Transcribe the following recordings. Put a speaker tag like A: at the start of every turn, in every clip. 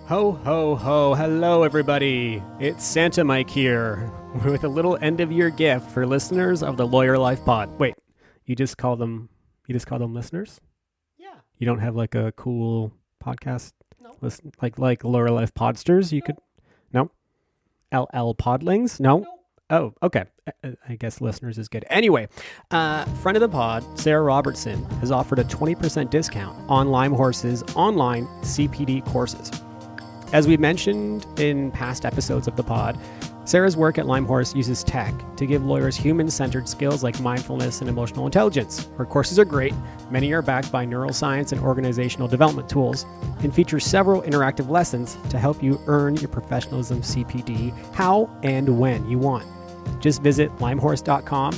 A: Ho, ho, ho. Hello, everybody. It's Santa Mike here with a little end-of-year gift for listeners of the Lawyer Life Pod. Wait, you just call them listeners?
B: Yeah.
A: You don't have like a cool podcast?
B: No.
A: Listen, like Lawyer Life Podsters? You could... No? LL Podlings? No?
B: No.
A: Oh, okay. I guess listeners is good. Anyway, friend of the pod, Sarah Robertson, has offered a 20% discount on Lime Horse's online CPD courses. As we mentioned in past episodes of the pod, Sarah's work at Lime Horse uses tech to give lawyers human-centered skills like mindfulness and emotional intelligence. Her courses are great. Many are backed by neuroscience and organizational development tools and feature several interactive lessons to help you earn your professionalism CPD how and when you want. Just visit limehorse.com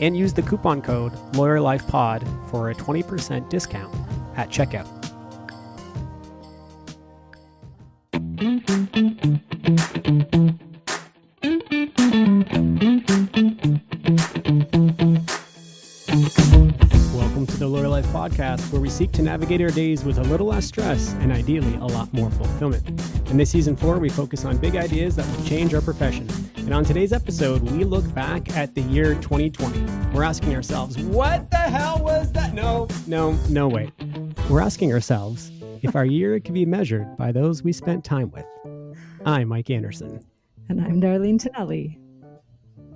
A: and use the coupon code LawyerLifePod for a 20% discount at checkout. Welcome to the Lawyer Life Podcast, where we seek to navigate our days with a little less stress and ideally a lot more fulfillment. In this season 4, we focus on big ideas that will change our profession. And on today's episode, we look back at the year 2020. We're asking ourselves, what the hell was that? No, wait. We're asking ourselves if our year could be measured by those we spent time with. I'm Mike Anderson.
C: And I'm Darlene Tonelli.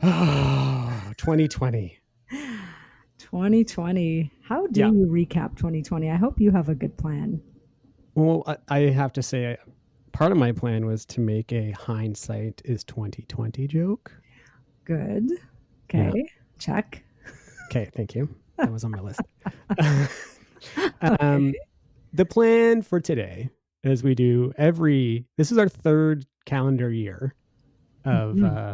A: 2020.
C: 2020. How do you recap 2020? I hope you have a good plan.
A: Well, I have to say, part of my plan was to make a hindsight is 2020 joke.
C: Good. Okay. Yeah. Check.
A: Okay. Thank you. That was on my list. The plan for today, as we do this is our third calendar year of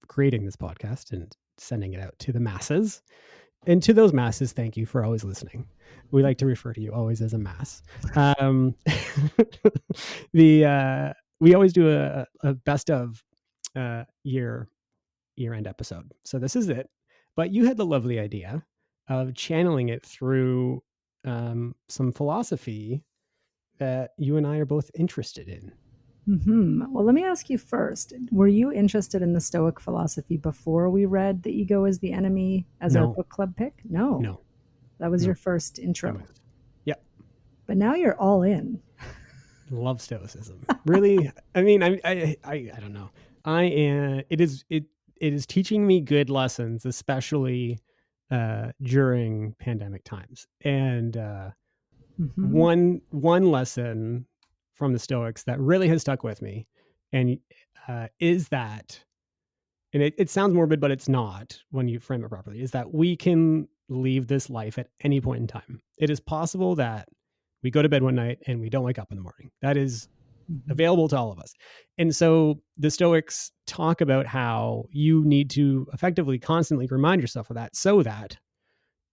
A: creating this podcast and sending it out to the masses. And to those masses, thank you for always listening. We like to refer to you always as a mass. We always do a best of year-end episode. So this is it. But you had the lovely idea of channeling it through some philosophy that you and I are both interested in.
C: Mm-hmm. Well, let me ask you first. Were you interested in the Stoic philosophy before we read The Ego is the Enemy as our book club pick? No. That was your first intro.
A: Yep.
C: But now you're all in.
A: Love Stoicism. Really? I mean, I don't know. It is teaching me good lessons, especially during pandemic times. And one lesson from the Stoics that really has stuck with me and is that, and it sounds morbid, but it's not when you frame it properly, is that we can leave this life at any point in time. It is possible that we go to bed one night and we don't wake up in the morning. That is available to all of us. And so the Stoics talk about how you need to effectively constantly remind yourself of that, so that,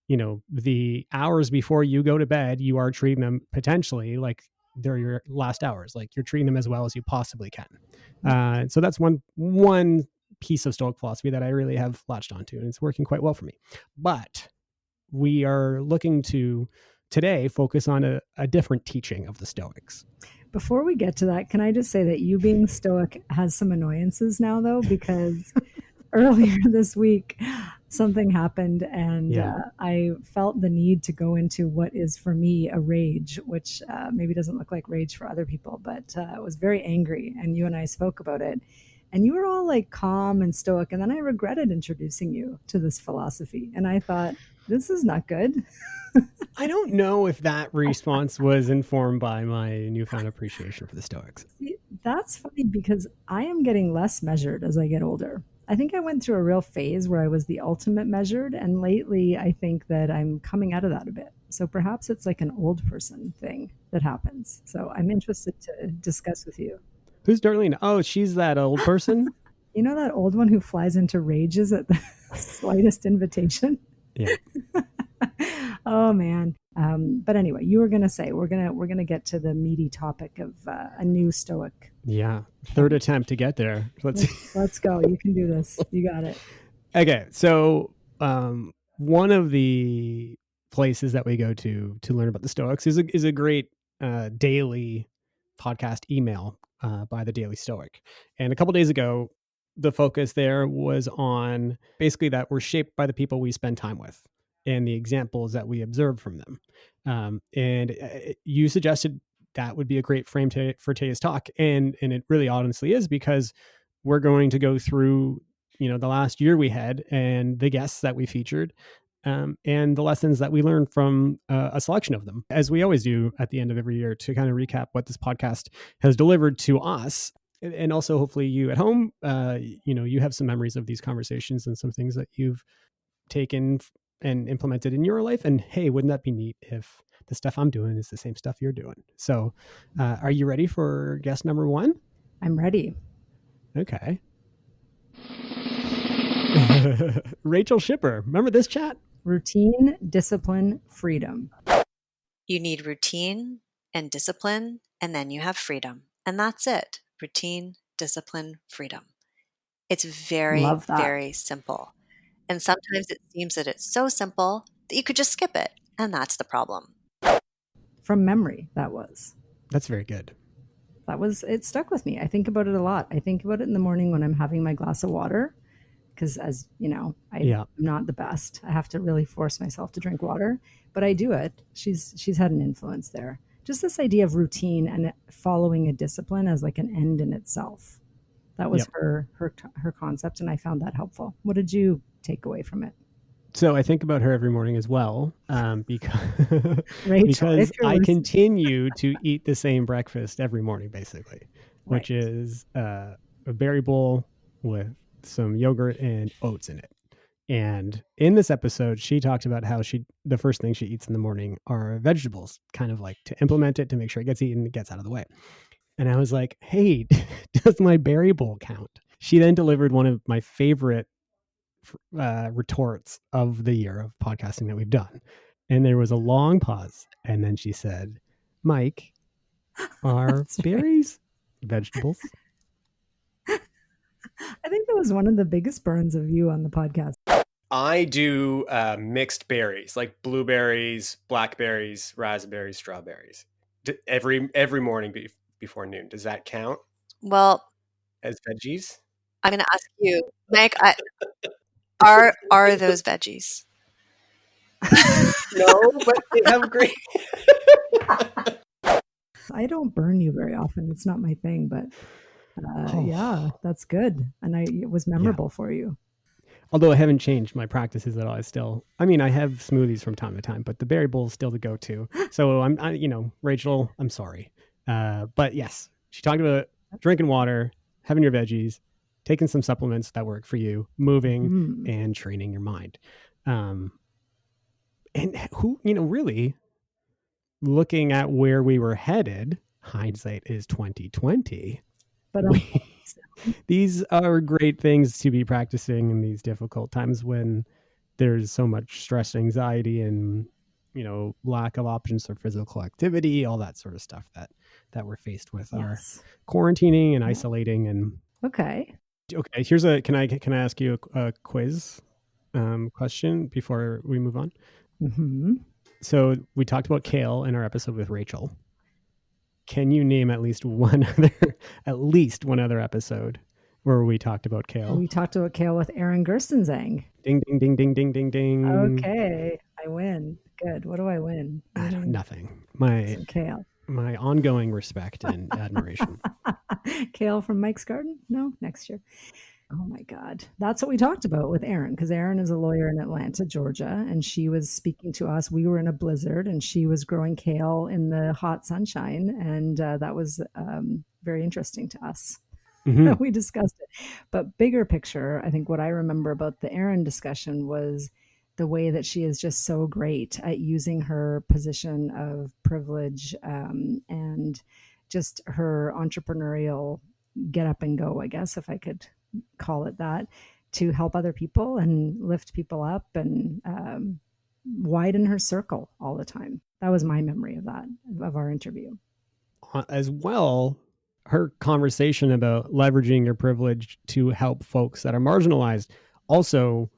A: you know, the hours before you go to bed, you are treating them potentially like they're your last hours, like you're treating them as well as you possibly can. So that's one piece of Stoic philosophy that I really have latched onto, and it's working quite well for me. But we are looking to today focus on a different teaching of the Stoics.
C: Before we get to that, can I just say that you being Stoic has some annoyances now, though, because earlier this week, something happened and I felt the need to go into what is for me a rage, which maybe doesn't look like rage for other people, but I was very angry, and you and I spoke about it, and you were all like calm and stoic. And then I regretted introducing you to this philosophy. And I thought, this is not good.
A: I don't know if that response was informed by my newfound appreciation for the Stoics.
C: See, that's funny because I am getting less measured as I get older. I think I went through a real phase where I was the ultimate measured, and lately I think that I'm coming out of that a bit. So perhaps it's like an old person thing that happens. So I'm interested to discuss with you.
A: Who's Darlene? Oh, she's that old person?
C: You know that old one who flies into rages at the slightest invitation?
A: Yeah.
C: Oh man. But anyway, you were going to say we're going to get to the meaty topic of a new Stoic.
A: Yeah. Third attempt to get there.
C: Let's go. You can do this. You got it.
A: Okay. So one of the places that we go to learn about the Stoics is a great daily podcast email by the Daily Stoic. And a couple days ago, the focus there was on basically that we're shaped by the people we spend time with and the examples that we observe from them. And you suggested that would be a great frame for today's talk. And it really honestly is, because we're going to go through, the last year we had and the guests that we featured, and the lessons that we learned from a selection of them, as we always do at the end of every year, to kind of recap what this podcast has delivered to us. And also, hopefully, you at home, you have some memories of these conversations and some things that you've taken and implemented in your life. And hey, wouldn't that be neat if the stuff I'm doing is the same stuff you're doing? So, are you ready for guest number 1?
C: I'm ready.
A: Okay. Rachel Shipper. Remember this chat?
C: Routine, discipline, freedom.
B: You need routine and discipline, and then you have freedom. And that's it. Routine, discipline, freedom. It's very, very simple. And sometimes it seems that it's so simple that you could just skip it. And that's the problem.
C: From memory, that was.
A: That's very good.
C: It stuck with me. I think about it a lot. I think about it in the morning when I'm having my glass of water, because as you know, I'm not the best. I have to really force myself to drink water, but I do it. She's had an influence there. Just this idea of routine and following a discipline as like an end in itself. That was her concept, and I found that helpful. What did you take away from it?
A: So I think about her every morning as well, because because I continue to eat the same breakfast every morning, basically, which is a berry bowl with some yogurt and oats in it. And in this episode, she talked about how the first thing she eats in the morning are vegetables, kind of like to implement it, to make sure it gets eaten, it gets out of the way. And I was like, hey, does my berry bowl count? She then delivered one of my favorite retorts of the year of podcasting that we've done. And there was a long pause. And then she said, Mike, are berries vegetables?
C: I think that was one of the biggest burns of you on the podcast.
D: I do mixed berries, like blueberries, blackberries, raspberries, strawberries, every morning before noon. Does that count?
B: Well,
D: as veggies?
B: I'm going to ask you, Mike, are those veggies?
D: No, but they have great.
C: I don't burn you very often. It's not my thing, but yeah, that's good. And it was memorable for you.
A: Although I haven't changed my practices at all. I have smoothies from time to time, but the berry bowl is still the go-to. So Rachel, I'm sorry. But yes, she talked about drinking water, having your veggies, taking some supplements that work for you, moving and training your mind. And really looking at where we were headed, hindsight is 2020. But these are great things to be practicing in these difficult times when there's so much stress, anxiety, and lack of options for physical activity, all that sort of stuff that we're faced with. Our quarantining and isolating. And
C: okay,
A: here's can I ask you a quiz question before we move on?
C: Mm-hmm.
A: So we talked about kale in our episode with Rachel. Can you name at least one other episode where we talked about kale?
C: We talked about kale with Aaron Gerstenzang.
A: Ding, ding, ding, ding, ding, ding, ding.
C: Okay, I win. Good. What do I win?
A: Nothing.
C: Some kale.
A: My ongoing respect and admiration.
C: Kale from Mike's garden? No, next year. Oh my God. That's what we talked about with Erin, because Erin is a lawyer in Atlanta, Georgia, and she was speaking to us. We were in a blizzard and she was growing kale in the hot sunshine. And that was very interesting to us. Mm-hmm. We discussed it. But bigger picture, I think what I remember about the Erin discussion was the way that she is just so great at using her position of privilege and just her entrepreneurial get up and go, I guess, if I could call it that, to help other people and lift people up and widen her circle all the time. That was my memory of our interview.
A: As well, her conversation about leveraging your privilege to help folks that are marginalized also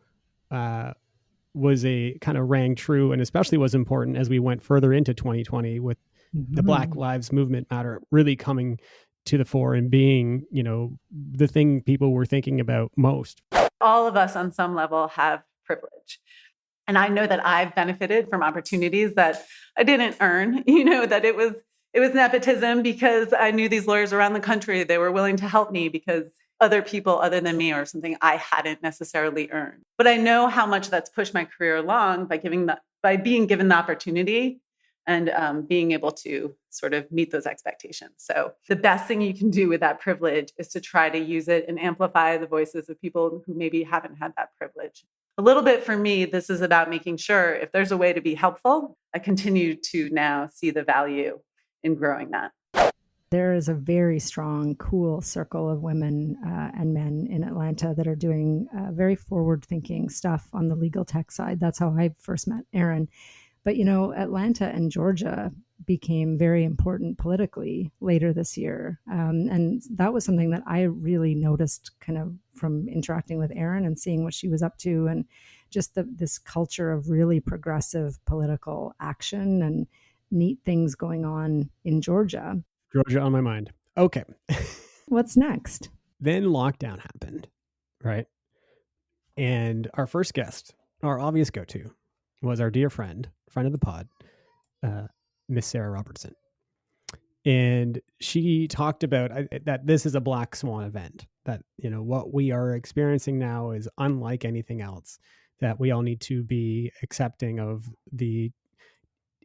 A: was a kind of rang true, and especially was important as we went further into 2020 with the Black Lives Movement matter really coming to the fore and being, the thing people were thinking about most.
E: All of us on some level have privilege. And I know that I've benefited from opportunities that I didn't earn, that it was nepotism because I knew these lawyers around the country. They were willing to help me because other people other than me or something I hadn't necessarily earned. But I know how much that's pushed my career along by being given the opportunity and being able to sort of meet those expectations. So the best thing you can do with that privilege is to try to use it and amplify the voices of people who maybe haven't had that privilege. A little bit for me, this is about making sure if there's a way to be helpful, I continue to now see the value in growing that.
C: There is a very strong, cool circle of women and men in Atlanta that are doing very forward-thinking stuff on the legal tech side. That's how I first met Aaron. But, Atlanta and Georgia became very important politically later this year. And that was something that I really noticed kind of from interacting with Erin and seeing what she was up to, and just this culture of really progressive political action and neat things going on in Georgia.
A: Georgia on my mind. Okay.
C: What's next?
A: Then lockdown happened, right? And our first guest, our obvious go-to, was our dear friend of the pod, Miss Sarah Robertson. And she talked about that this is a black swan event, that, what we are experiencing now is unlike anything else, that we all need to be accepting of the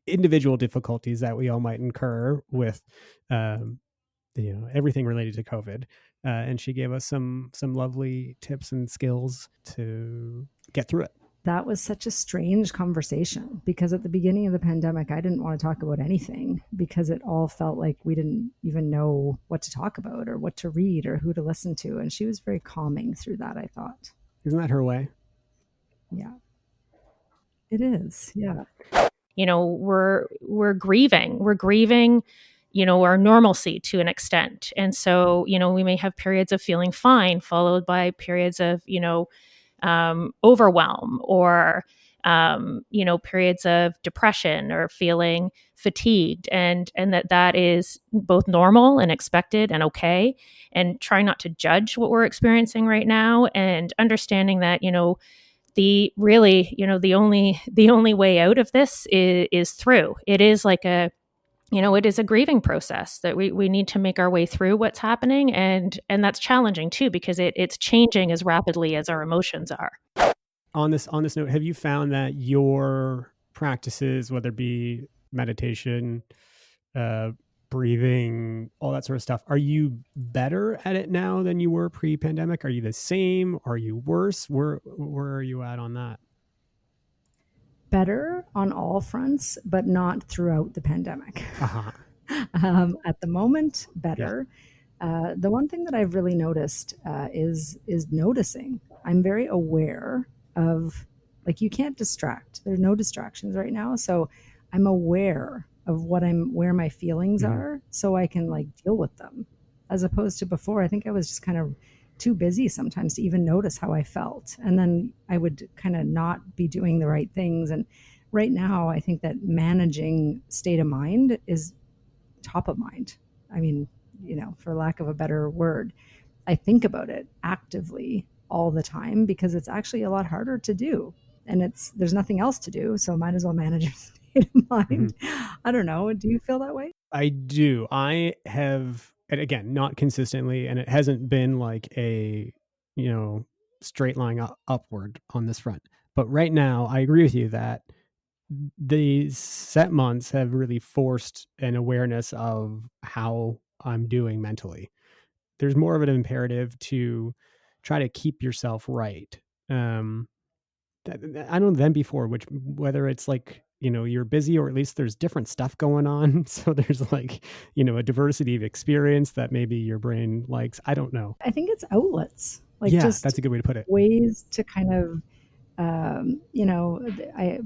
A: individual difficulties that we all might incur with, everything related to COVID. And she gave us some lovely tips and skills to get through it.
C: That was such a strange conversation because at the beginning of the pandemic, I didn't want to talk about anything because it all felt like we didn't even know what to talk about or what to read or who to listen to. And she was very calming through that, I thought.
A: Isn't that her way?
C: Yeah, it is. Yeah.
F: We're grieving. We're grieving, our normalcy to an extent. And so, we may have periods of feeling fine, followed by periods of, overwhelm or, periods of depression or feeling fatigued, and that is both normal and expected and okay. And trying not to judge what we're experiencing right now, and understanding that, the only way out of this is through. It is like it is a grieving process that we need to make our way through what's happening. And that's challenging too, because it's changing as rapidly as our emotions are.
A: On this note, have you found that your practices, whether it be meditation, breathing, all that sort of stuff, are you better at it now than you were pre-pandemic? Are you the same? Are you worse? Where are you at on that?
C: Better on all fronts, but not throughout the pandemic.
A: Uh-huh.
C: At the moment, better. Yeah. The one thing that I've really noticed is noticing. I'm very aware of, you can't distract. There's no distractions right now. So I'm aware of where my feelings are, so I can deal with them, as opposed to before. I think I was just kind of too busy sometimes to even notice how I felt. And then I would kind of not be doing the right things. And right now, I think that managing state of mind is top of mind. I mean, for lack of a better word, I think about it actively all the time because it's actually a lot harder to do. And there's nothing else to do. So might as well manage your state of mind. I don't know. Do you feel that way?
A: I do. I have, and again, not consistently, and it hasn't been like a, straight line upward on this front. But right now, I agree with you that these set months have really forced an awareness of how I'm doing mentally. There's more of an imperative to try to keep yourself right. I don't know than before, whether it's you're busy or at least there's different stuff going on. So there's a diversity of experience that maybe your brain likes. I don't know.
C: I think it's outlets.
A: That's a good way to put it.
C: Ways to kind of,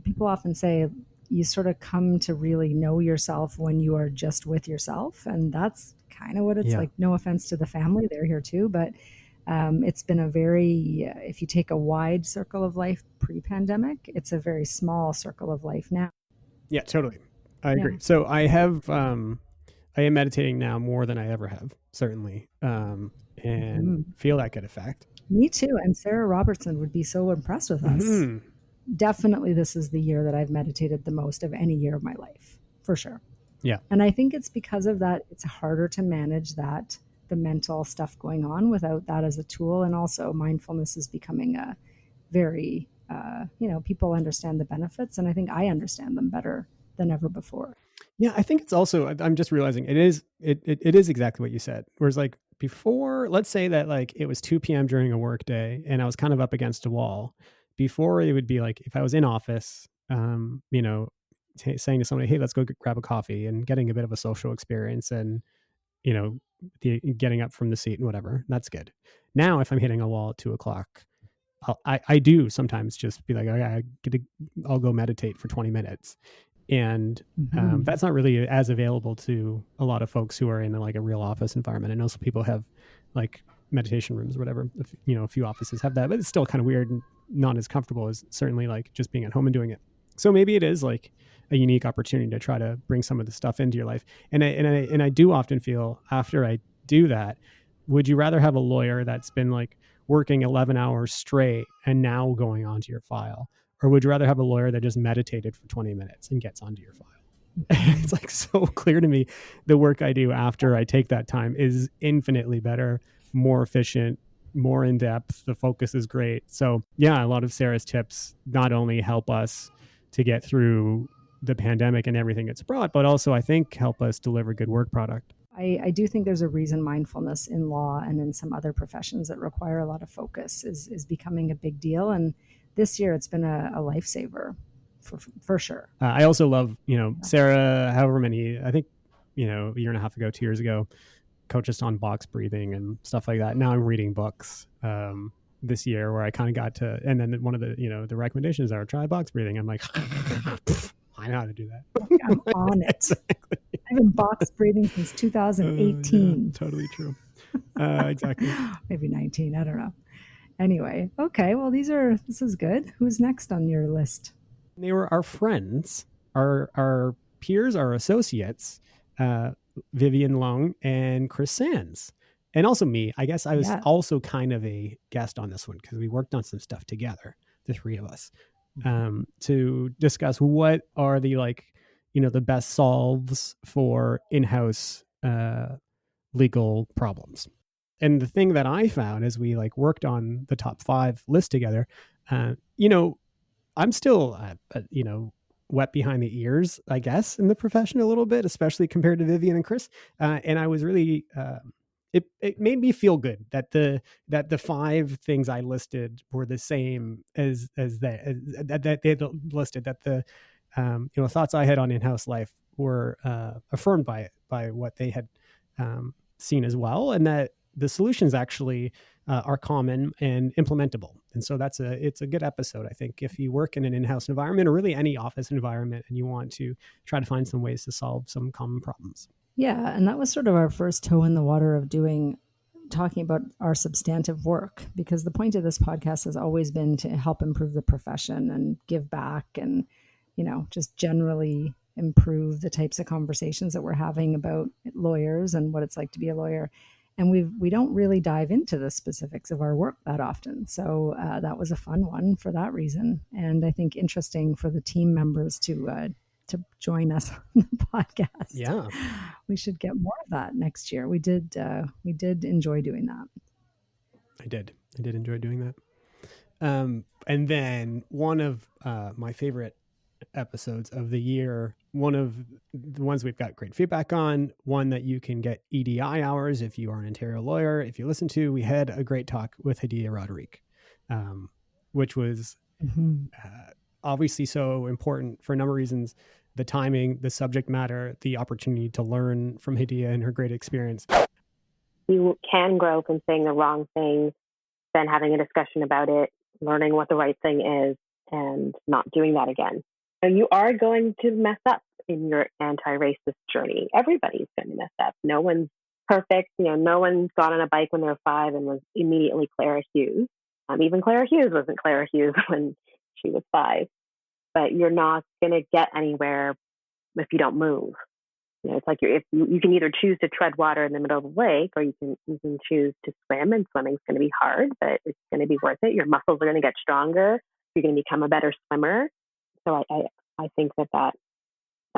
C: people often say you sort of come to really know yourself when you are just with yourself. And that's kind of what it's like. No offense to the family, they're here too, but it's been if you take a wide circle of life pre-pandemic, it's a very small circle of life now.
A: Yeah, totally. I agree. So I am meditating now more than I ever have, certainly, and feel that good effect.
C: Me too. And Sarah Robertson would be so impressed with us. Definitely, this is the year that I've meditated the most of any year of my life, for sure.
A: Yeah.
C: And I think it's because of that, it's harder to manage that, the mental stuff going on without that as a tool. And also mindfulness is becoming a very, people understand the benefits. And I think I understand them better than ever before.
A: Yeah, I think it's also, I'm just realizing it is exactly what you said. Whereas like before, let's say that like it was 2 p.m. during a work day and I was kind of up against a wall. Before it would be like if I was in office, saying to somebody, hey, let's go grab a coffee, and getting a bit of a social experience and, getting up from the seat and whatever. That's good. Now, if I'm hitting a wall at 2:00, I do sometimes just be like, okay, I'll go meditate for 20 minutes. And that's not really as available to a lot of folks who are in like a real office environment. I know some people have like meditation rooms or whatever, a few offices have that, but it's still kind of weird and not as comfortable as certainly like just being at home and doing it. So maybe it is like a unique opportunity to try to bring some of the stuff into your life. And I do often feel after I do that, would you rather have a lawyer that's been like working 11 hours straight and now going onto your file? Or would you rather have a lawyer that just meditated for 20 minutes and gets onto your file? It's like so clear to me the work I do after I take that time is infinitely better, more efficient, more in depth. The focus is great. So yeah, a lot of Sarah's tips not only help us to get through the pandemic and everything it's brought, but also I think help us deliver good work product.
C: I do think there's a reason mindfulness in law and in some other professions that require a lot of focus is becoming a big deal. And this year it's been a lifesaver for sure.
A: I also love, Sarah, however many, I think, a year and a half ago, 2 years ago, coached us on box breathing and stuff like that. Now I'm reading books this year where I kind of got to, and then one of the, the recommendations are try box breathing. I'm like, I know how to do that.
C: I'm on it. Exactly. I've been box breathing since 2018.
A: Yeah, totally true. Exactly.
C: Maybe 19. I don't know. Anyway, okay. Well, this is good. Who's next on your list?
A: They were our friends, our peers, our associates, Vivian Long and Chris Sands. And also me. I guess I was also kind of a guest on this one because we worked on some stuff together, the three of us, to discuss what are the the best solves for in-house legal problems. And the thing that I found as we worked on the top 5 list together, I'm still, wet behind the ears, I guess, in the profession a little bit, especially compared to Vivian and Chris. And I was really, it made me feel good that the 5 things I listed were the same as that they listed, that the thoughts I had on in-house life were affirmed by what they had seen as well, and that the solutions actually are common and implementable. And so it's a good episode, I think, if you work in an in-house environment or really any office environment and you want to try to find some ways to solve some common problems.
C: Yeah, and that was sort of our first toe in the water of talking about our substantive work, because the point of this podcast has always been to help improve the profession and give back and, just generally improve the types of conversations that we're having about lawyers and what it's like to be a lawyer. And we don't really dive into the specifics of our work that often. So that was a fun one for that reason. And I think interesting for the team members to join us on the podcast.
A: Yeah.
C: We should get more of that next year. We did enjoy doing that.
A: I did enjoy doing that. And then one of my favorite episodes of the year, one of the ones we've got great feedback on, one that you can get EDI hours if you are an Ontario lawyer. If you listen to, we had a great talk with Hadia Roderique, which was obviously so important for a number of reasons: the timing, the subject matter, the opportunity to learn from Hadia and her great experience.
G: You can grow from saying the wrong thing, then having a discussion about it, learning what the right thing is, and not doing that again. So you are going to mess up in your anti-racist journey. Everybody's going to mess up. No one's perfect. No one got on a bike when they were 5 and was immediately Clara Hughes. Even Clara Hughes wasn't Clara Hughes when she was 5. But you're not going to get anywhere if you don't move. It's like if you can either choose to tread water in the middle of the lake, or you can choose to swim, and swimming's going to be hard, but it's going to be worth it. Your muscles are going to get stronger. You're going to become a better swimmer. So I think that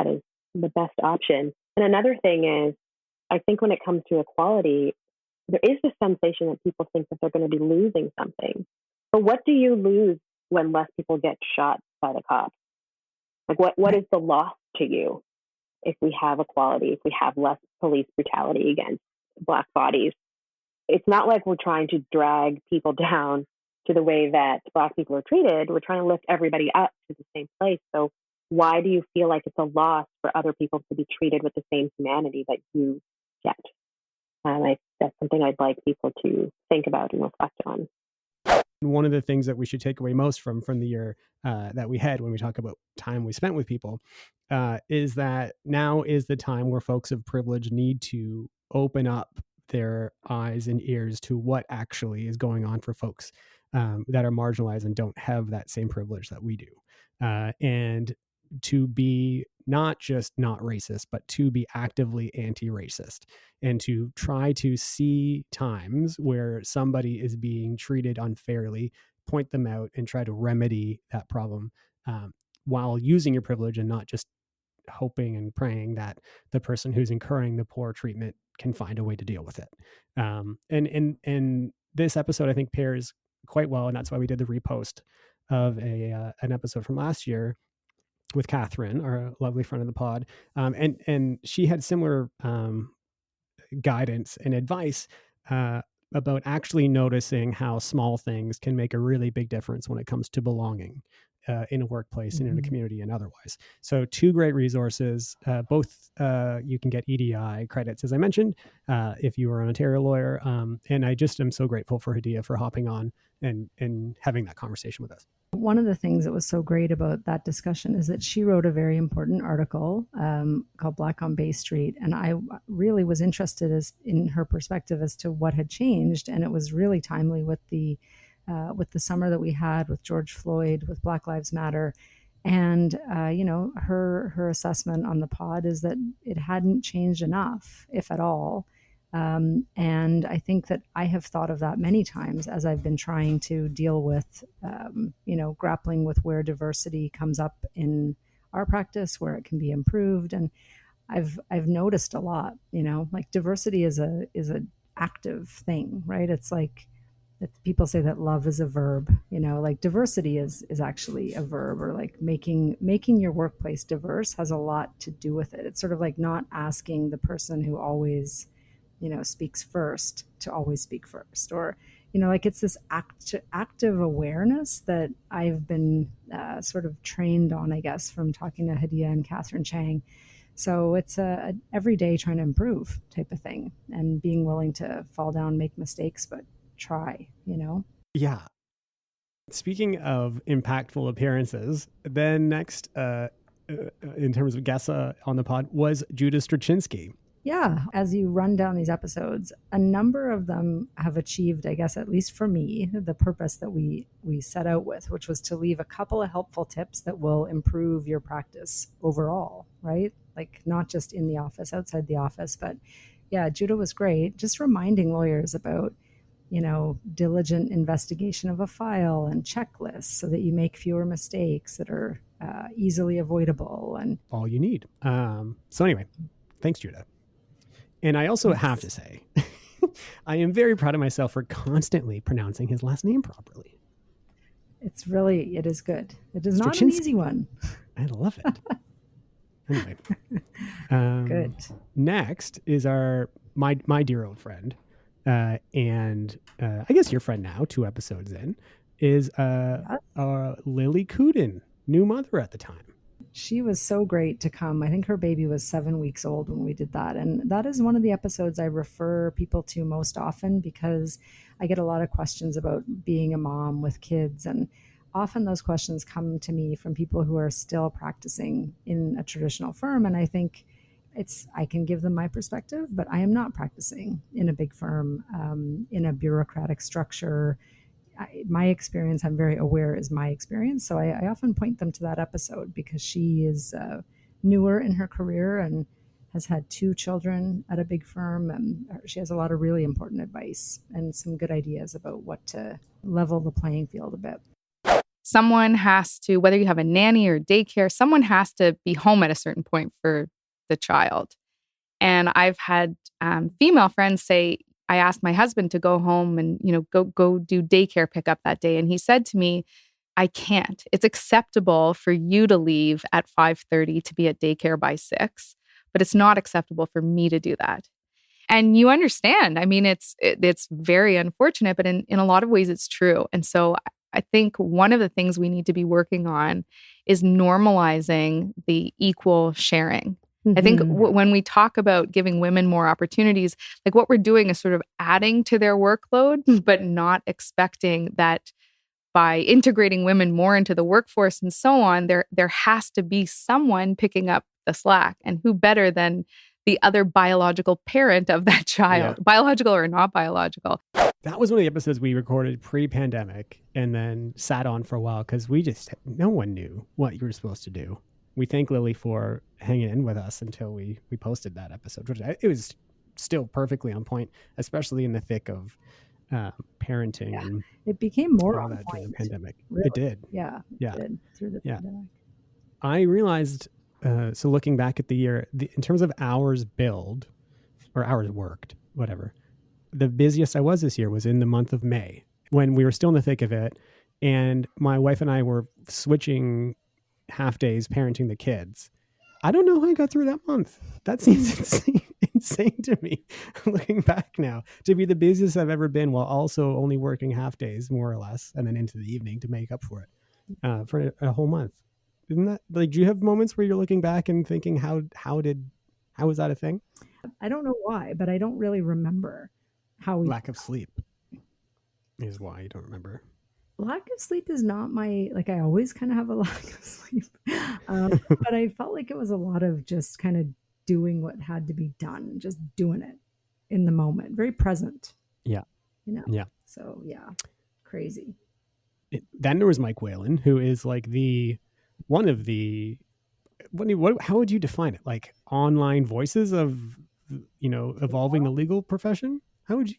G: is the best option. And another thing is, I think when it comes to equality, there is this sensation that people think that they're going to be losing something. But what do you lose when less people get shot by the cops? Like what is the loss to you if we have equality, if we have less police brutality against Black bodies? It's not like we're trying to drag people down to the way that Black people are treated. We're trying to lift everybody up to the same place. So why do you feel like it's a loss for other people to be treated with the same humanity that you get? That's something I'd like people to think about and reflect on.
A: One of the things that we should take away most from the year that we had when we talk about time we spent with people is that now is the time where folks of privilege need to open up their eyes and ears to what actually is going on for folks that are marginalized and don't have that same privilege that we do. And to be not just not racist, but to be actively anti-racist, and to try to see times where somebody is being treated unfairly, point them out, and try to remedy that problem while using your privilege and not just hoping and praying that the person who's incurring the poor treatment can find a way to deal with it. And this episode, I think, pairs quite well, and that's why we did the repost of an episode from last year with Catherine, our lovely friend of the pod. And she had similar guidance and advice about actually noticing how small things can make a really big difference when it comes to belonging in a workplace and in a community and otherwise. So 2 great resources, both you can get EDI credits, as I mentioned, if you are an Ontario lawyer. And I just am so grateful for Hadia for hopping on and having that conversation with us.
C: One of the things that was so great about that discussion is that she wrote a very important article called Black on Bay Street. And I really was interested in her perspective as to what had changed. And it was really timely with the summer that we had with George Floyd, with Black Lives Matter. And, her assessment on the pod is that it hadn't changed enough, if at all. And I think that I have thought of that many times as I've been trying to deal with, grappling with where diversity comes up in our practice, where it can be improved. And I've noticed a lot, like diversity is a active thing, right? It's like people say that love is a verb, like diversity is actually a verb, or like making your workplace diverse has a lot to do with it. It's sort of like not asking the person who always speaks first to always speak first, or like it's this active awareness that I've been sort of trained on, I guess, from talking to Hadia and Catherine Chang. So it's a everyday trying to improve type of thing, and being willing to fall down, make mistakes, but try.
A: Yeah. Speaking of impactful appearances, then next in terms of guests on the pod was Judah Straczynski.
C: Yeah, as you run down these episodes, a number of them have achieved, I guess, at least for me, the purpose that we set out with, which was to leave a couple of helpful tips that will improve your practice overall, right? Like not just in the office, outside the office, but yeah, Judah was great. Just reminding lawyers about, diligent investigation of a file and checklists so that you make fewer mistakes that are easily avoidable. And
A: all you need. So anyway, thanks, Judah. And I also have to say, I am very proud of myself for constantly pronouncing his last name properly.
C: It is good. It is not an easy one.
A: I love it. Anyway.
C: Good.
A: Next is my dear old friend, and I guess your friend now, 2 episodes in, is Lily Cooden, new mother at the time.
C: She was so great to come. I think her baby was 7 weeks old when we did that. And that is one of the episodes I refer people to most often, because I get a lot of questions about being a mom with kids. And often those questions come to me from people who are still practicing in a traditional firm. And I think I can give them my perspective, but I am not practicing in a big firm, in a bureaucratic structure. My experience, I'm very aware, is my experience. So I often point them to that episode, because she is newer in her career and has had 2 children at a big firm. And she has a lot of really important advice and some good ideas about what to level the playing field a bit.
H: Someone has to, whether you have a nanny or daycare, someone has to be home at a certain point for the child. And I've had female friends say, I asked my husband to go home and, go do daycare pickup that day. And he said to me, I can't. It's acceptable for you to leave at 5:30 to be at daycare by 6, but it's not acceptable for me to do that. And you understand. I mean, it's very unfortunate, but in a lot of ways it's true. And so I think one of the things we need to be working on is normalizing the equal sharing. I think when we talk about giving women more opportunities, like what we're doing is sort of adding to their workload, but not expecting that by integrating women more into the workforce and so on, there has to be someone picking up the slack. And who better than the other biological parent of that child, biological or not biological.
A: That was one of the episodes we recorded pre-pandemic and then sat on for a while because no one knew what you were supposed to do. We thank Lily for hanging in with us until we posted that episode, which it was still perfectly on point, especially in the thick of parenting.
C: Yeah.
A: And
C: it became more
A: all
C: on
A: that
C: point.
A: during the pandemic.
C: Really?
A: It did.
C: Yeah. It did through the pandemic.
A: I realized, so looking back at the year, in terms of hours billed or hours worked, whatever, the busiest I was this year was in the month of May when we were still in the thick of it. And my wife and I were switching half days parenting the kids. I don't know how I got through that month. That seems insane to me looking back now, to be the busiest I've ever been while also only working half days more or less and then into the evening to make up for it for a whole month. Isn't that like, do you have moments where you're looking back and thinking how was that a thing?
C: I don't know why, but I don't really remember how we
A: lack of sleep is why you don't remember.
C: Lack of sleep is not I always kind of have a lack of sleep. But I felt like it was a lot of just kind of doing what had to be done, just doing it in the moment, very present.
A: Yeah. Yeah.
C: So yeah, crazy.
A: Then there was Mike Whalen, who is like how would you define it? Like online voices of, evolving the legal profession?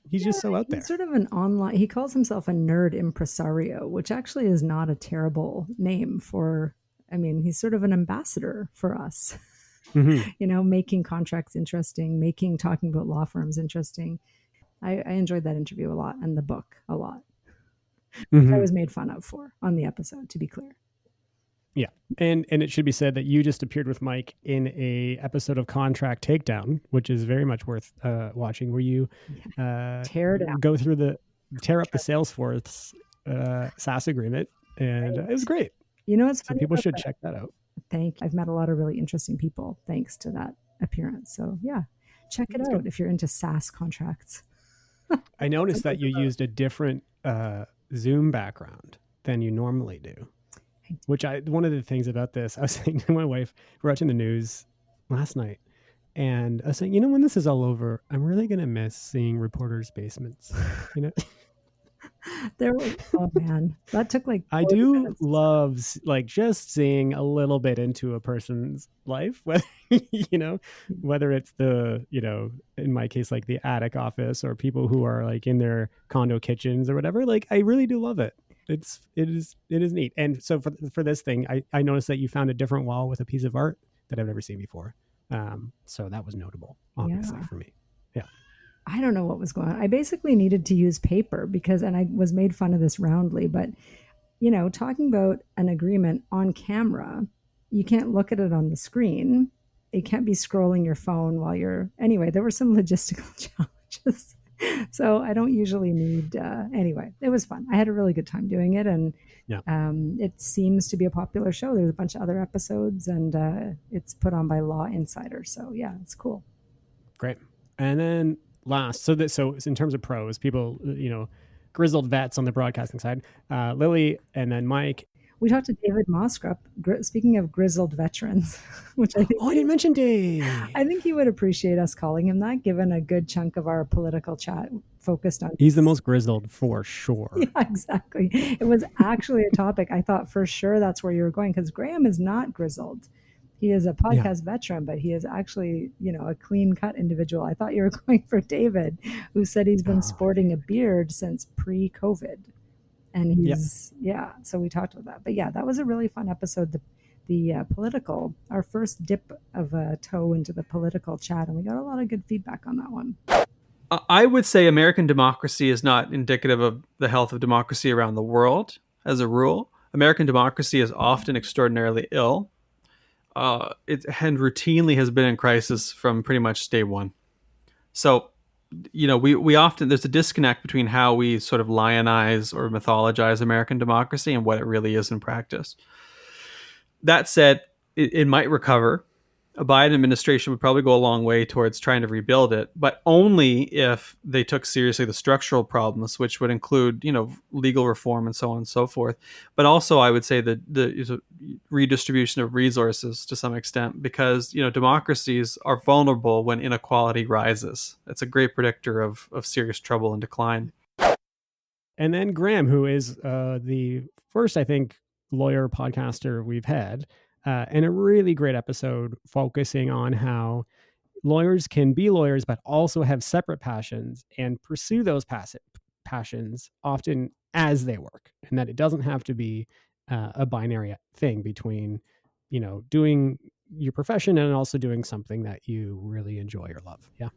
A: He's just so out there.
C: He's sort of an online, he calls himself a nerd impresario, which actually is not a terrible name he's sort of an ambassador for us, making contracts interesting, talking about law firms interesting. I enjoyed that interview a lot and the book a lot. Which I was made fun of on the episode, to be clear.
A: Yeah. And it should be said that you just appeared with Mike in a episode of Contract Takedown, which is very much worth watching, where you tear up the Salesforce SaaS agreement. And it was great.
C: It's
A: so people should check that out.
C: I've met a lot of really interesting people thanks to that appearance. So yeah, check it out if you're into SaaS contracts.
A: I noticed that you used a different Zoom background than you normally do. Which one of the things about this, I was saying to my wife, we're watching the news last night, and I was saying, when this is all over, I'm really going to miss seeing reporters' basements.
C: Oh man, that took
A: I do love just seeing a little bit into a person's life, whether, whether it's the, in my case, like the attic office or people who are like in their condo kitchens or whatever. Like, I really do love it. It is neat. And so for this thing, I noticed that you found a different wall with a piece of art that I've never seen before. So that was notable, obviously, for me. Yeah.
C: I don't know what was going on. I basically needed to use paper and I was made fun of this roundly, but talking about an agreement on camera, you can't look at it on the screen. You can't be scrolling your phone anyway, there were some logistical challenges. So I don't usually need, anyway, it was fun. I had a really good time doing it. And it seems to be a popular show. There's a bunch of other episodes and it's put on by Law Insider. So yeah, it's cool.
A: Great. And then so in terms of pros, people, grizzled vets on the broadcasting side, Lily and then Mike.
C: We talked to David Moskrup, speaking of grizzled veterans, which I think...
A: Oh, I didn't mention Dave.
C: I think he would appreciate us calling him that, given a good chunk of our political chat focused on...
A: He's the most grizzled for sure.
C: Yeah, exactly. It was actually a topic. I thought for sure that's where you were going, because Graham is not grizzled. He is a podcast veteran, but he is actually, a clean-cut individual. I thought you were going for David, who said he's been sporting a beard since pre-COVID. And he's, so we talked about that. But yeah, that was a really fun episode. The political, our first dip of a toe into the political chat, and we got a lot of good feedback on that one.
I: I would say American democracy is not indicative of the health of democracy around the world as a rule. American democracy is often extraordinarily ill. It routinely has been in crisis from pretty much day one. So, we often, there's a disconnect between how we sort of lionize or mythologize American democracy and what it really is in practice. That said, it might recover. A Biden administration would probably go a long way towards trying to rebuild it, but only if they took seriously the structural problems, which would include, legal reform and so on and so forth. But also, I would say the redistribution of resources to some extent, because, democracies are vulnerable when inequality rises. It's a great predictor of serious trouble and decline.
A: And then Graham, who is the first, I think, lawyer podcaster we've had. And a really great episode focusing on how lawyers can be lawyers, but also have separate passions and pursue those passions often as they work. And that it doesn't have to be a binary thing between, doing your profession and also doing something that you really enjoy or love. Yeah.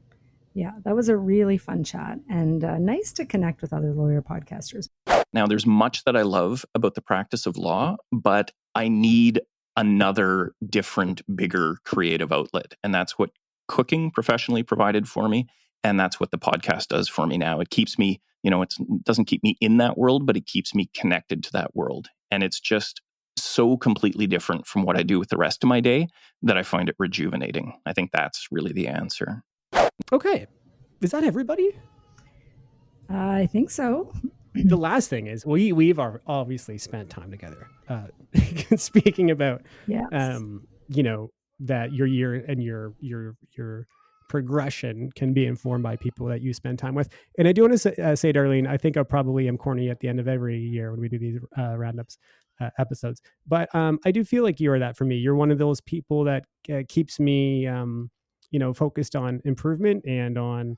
C: Yeah, that was a really fun chat and nice to connect with other lawyer podcasters.
J: Now, there's much that I love about the practice of law, but I need another different, bigger creative outlet. And that's what cooking professionally provided for me. And that's what the podcast does for me now. It keeps me, it doesn't keep me in that world, but it keeps me connected to that world. And it's just so completely different from what I do with the rest of my day that I find it rejuvenating. I think that's really the answer.
A: Okay. Is that everybody?
C: I think so.
A: The last thing is we've obviously spent time together. Speaking about, that your year and your progression can be informed by people that you spend time with. And I do want to say, Darlene, I think I probably am corny at the end of every year when we do these roundups episodes, but I do feel like you are that for me. You're one of those people that keeps me, focused on improvement and on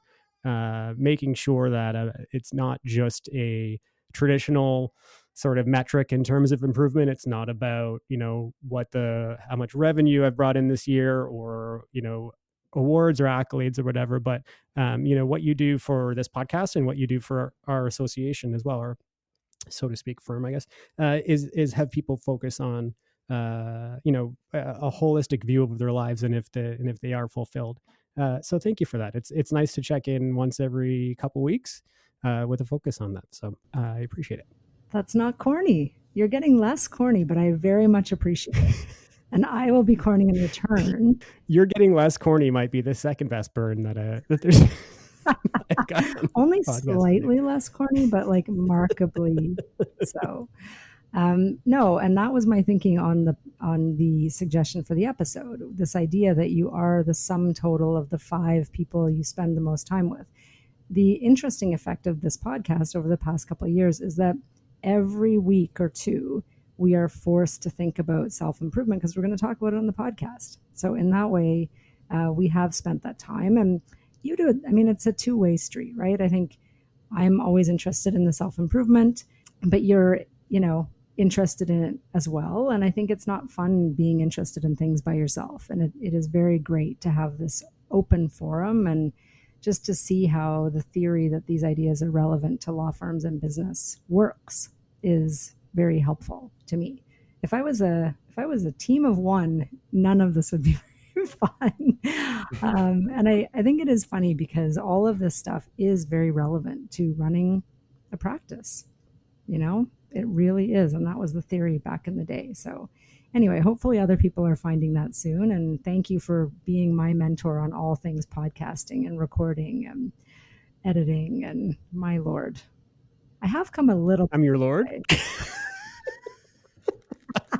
A: making sure that it's not just a traditional sort of metric in terms of improvement. It's not about, how much revenue I've brought in this year or, awards or accolades or whatever, but, what you do for this podcast and what you do for our association as well, or so to speak, firm, I guess, is have people focus on, a holistic view of their lives and if they are fulfilled. So thank you for that. It's nice to check in once every couple weeks with a focus on that. So I appreciate it.
C: That's not corny. You're getting less corny, but I very much appreciate it. And I will be corny in return.
A: You're getting less corny might be the second best burn that there's
C: only slightly less corny, but like markedly so. No, and that was my thinking on the suggestion for the episode. This idea that you are the sum total of the 5 people you spend the most time with. The interesting effect of this podcast over the past couple of years is that every week or two, we are forced to think about self-improvement because we're going to talk about it on the podcast. So in that way, we have spent that time, and you do it. I mean, it's a two-way street, right? I think I'm always interested in the self-improvement, but you're, interested in it as well. And I think it's not fun being interested in things by yourself. And it is very great to have this open forum and just to see how the theory that these ideas are relevant to law firms and business works is very helpful to me. If I was a team of one, none of this would be very fun. And I think it is funny because all of this stuff is very relevant to running a practice. It really is. And that was the theory back in the day. So anyway, hopefully other people are finding that soon. And thank you for being my mentor on all things podcasting and recording and editing. And my Lord, I have come a little.
A: I'm your Lord.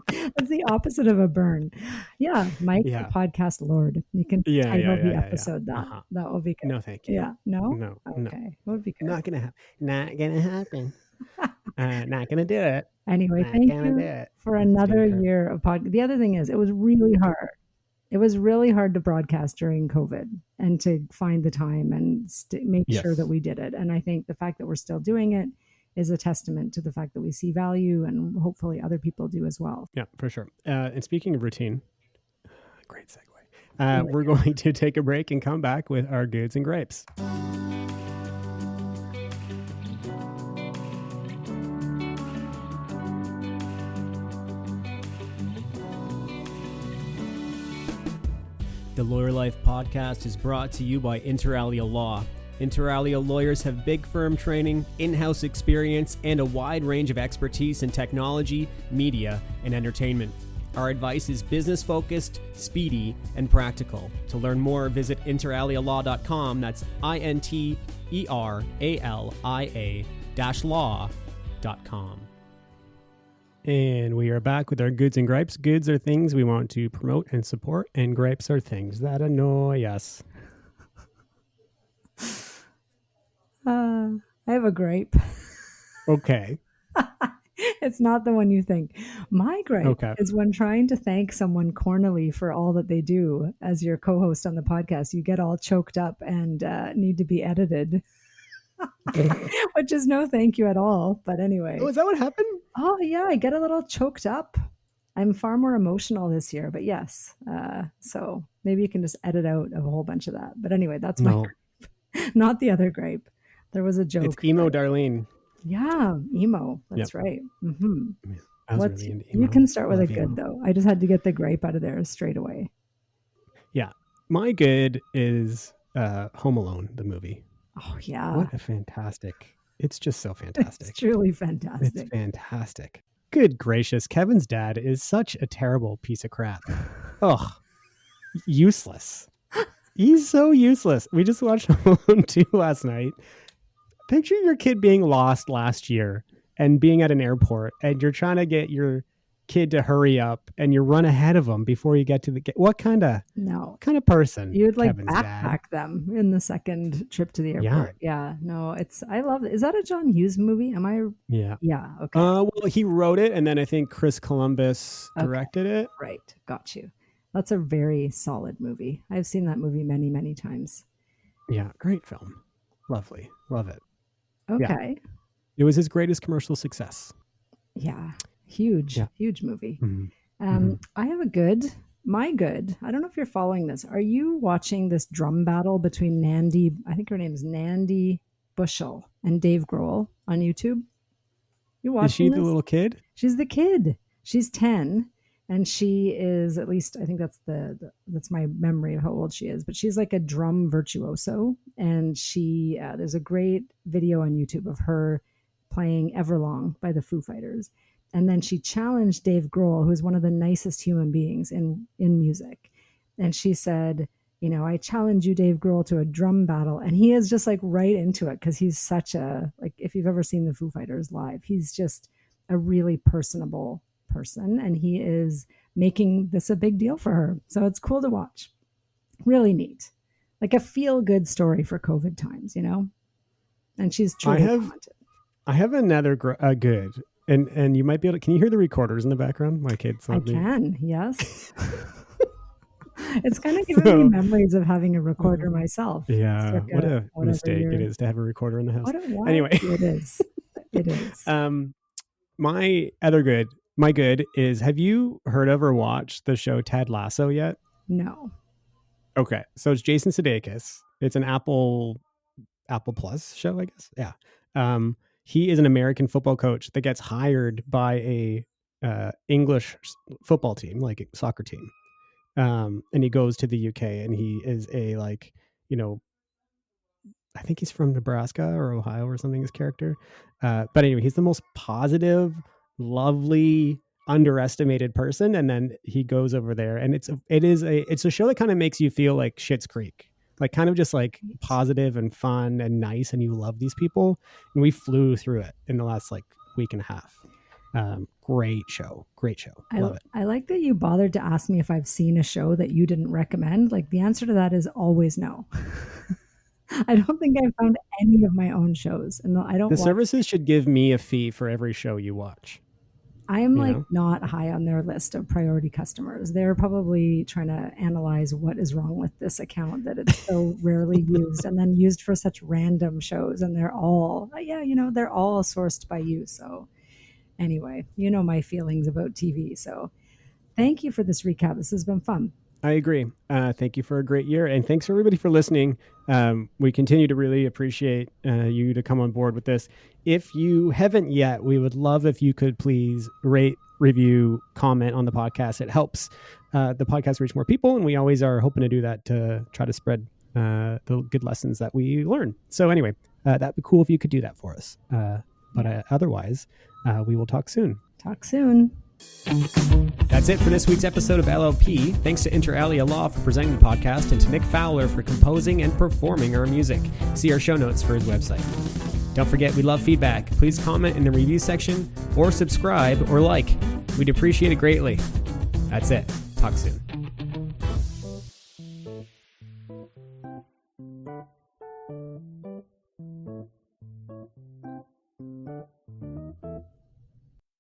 C: That's the opposite of a burn. Yeah, Mike, the podcast Lord. You can title the episode that. Uh-huh. That will be good.
A: No, thank you.
C: Yeah, no?
A: No.
C: Okay, that would be good.
A: Not gonna happen. Not gonna happen. Not gonna do it.
C: Anyway, thank you for another year of podcast. The other thing is, it was really hard. It was really hard to broadcast during COVID and to find the time and make sure that we did it. And I think the fact that we're still doing it is a testament to the fact that we see value, and hopefully other people do as well.
A: Yeah, for sure. And speaking of routine, great segue. We're going to take a break and come back with our goods and grapes. The Lawyer Life podcast is brought to you by Inter Alia Law. Inter Alia lawyers have big firm training, in-house experience, and a wide range of expertise in technology, media, and entertainment. Our advice is business-focused, speedy, and practical. To learn more, visit interalialaw.com. That's INTERALIA-law.com. And we are back with our goods and gripes. Goods are things we want to promote and support, and gripes are things that annoy us.
C: I have a gripe.
A: Okay.
C: It's not the one you think. My gripe is when trying to thank someone cornily for all that they do as your co-host on the podcast, you get all choked up and need to be edited. Which is no thank you at all. But anyway.
A: Oh, is that what happened?
C: Oh, yeah. I get a little choked up. I'm far more emotional this year, but yes. So maybe you can just edit out a whole bunch of that. But anyway, that's my gripe. Not the other gripe. There was a joke.
A: It's emo Darlene.
C: Yeah, emo. That's right. Mm-hmm.
A: Yeah, I was really into emo.
C: You can start with a good, though. I just had to get the gripe out of there straight away.
A: Yeah. My good is Home Alone, the movie.
C: Oh, yeah.
A: What a fantastic. It's just so fantastic.
C: It's truly fantastic.
A: It's fantastic. Good gracious. Kevin's dad is such a terrible piece of crap. Ugh. Useless. He's so useless. We just watched Home Alone 2 last night. Picture your kid being lost last year and being at an airport, and you're trying to get your kid to hurry up, and you run ahead of them before you get to the gate. What kind of person?
C: You'd like
A: Kevin's
C: backpack
A: dad?
C: them in the second trip to the airport. Yeah. No, I love it. Is that a John Hughes movie? Am I?
A: Yeah.
C: Yeah. Okay.
A: Well, he wrote it, and then I think Chris Columbus directed it.
C: Right. Got you. That's a very solid movie. I've seen that movie many, many times.
A: Yeah. Great film. Lovely. Love it.
C: Okay.
A: Yeah. It was his greatest commercial success.
C: Yeah. Huge movie.
A: Mm-hmm.
C: I have my good. I don't know if you're following this. Are you watching this drum battle between Nandi, I think her name is Nandi Bushell, and Dave Grohl on YouTube? You watching
A: Is she
C: this?
A: the little kid?
C: She's the kid. She's 10. And she is, at least I think that's my memory of how old she is, but she's like a drum virtuoso. And she there's a great video on YouTube of her playing Everlong by the Foo Fighters. And then she challenged Dave Grohl, who's one of the nicest human beings in music. And she said, I challenge you, Dave Grohl, to a drum battle. And he is just like right into it, because he's such if you've ever seen the Foo Fighters live, he's just a really personable person, and he is making this a big deal for her. So it's cool to watch. Really neat. Like a feel-good story for COVID times, And she's truly talented.
A: I have another good, and you might be able to, can you hear the recorders in the background? My kids.
C: I can, yes. It's kind of giving me memories of having a recorder myself.
A: Yeah, what a mistake it is to have a recorder in the house. Anyway.
C: It is. It is.
A: My good is, have you heard of or watched the show Ted Lasso yet?
C: No.
A: Okay. So it's Jason Sudeikis. It's an Apple Plus show, I guess. Yeah. He is an American football coach that gets hired by a English football team, like a soccer team. And he goes to the UK, and he is I think he's from Nebraska or Ohio or something, his character. But anyway, he's the most positive, lovely, underestimated person. And then he goes over there, and it's a show that kind of makes you feel like Schitt's Creek, like kind of just like positive and fun and nice, and you love these people. And we flew through it in the last week and a half. Great show. Love it.
C: I like that you bothered to ask me if I've seen a show that you didn't recommend. Like, the answer to that is always no. I don't think I've found any of my own shows, and I don't.
A: The services should give me a fee for every show you watch.
C: I am like not high on their list of priority customers. They're probably trying to analyze what is wrong with this account that it's so rarely used and then used for such random shows. And they're all, they're all sourced by you. So anyway, you know my feelings about TV. So thank you for this recap. This has been fun.
A: I agree. Thank you for a great year. And thanks everybody for listening. We continue to really appreciate you to come on board with this. If you haven't yet, we would love if you could please rate, review, comment on the podcast. It helps the podcast reach more people. And we always are hoping to do that to try to spread the good lessons that we learn. So anyway, that'd be cool if you could do that for us. But otherwise, we will talk soon.
C: Talk soon.
A: That's it for this week's episode of LLP. Thanks to Inter Alia Law for presenting the podcast and to Nick Fowler for composing and performing our music. See our show notes for his website. Don't forget, we love feedback. Please comment in the review section or subscribe or like. We'd appreciate it greatly. That's it. Talk soon.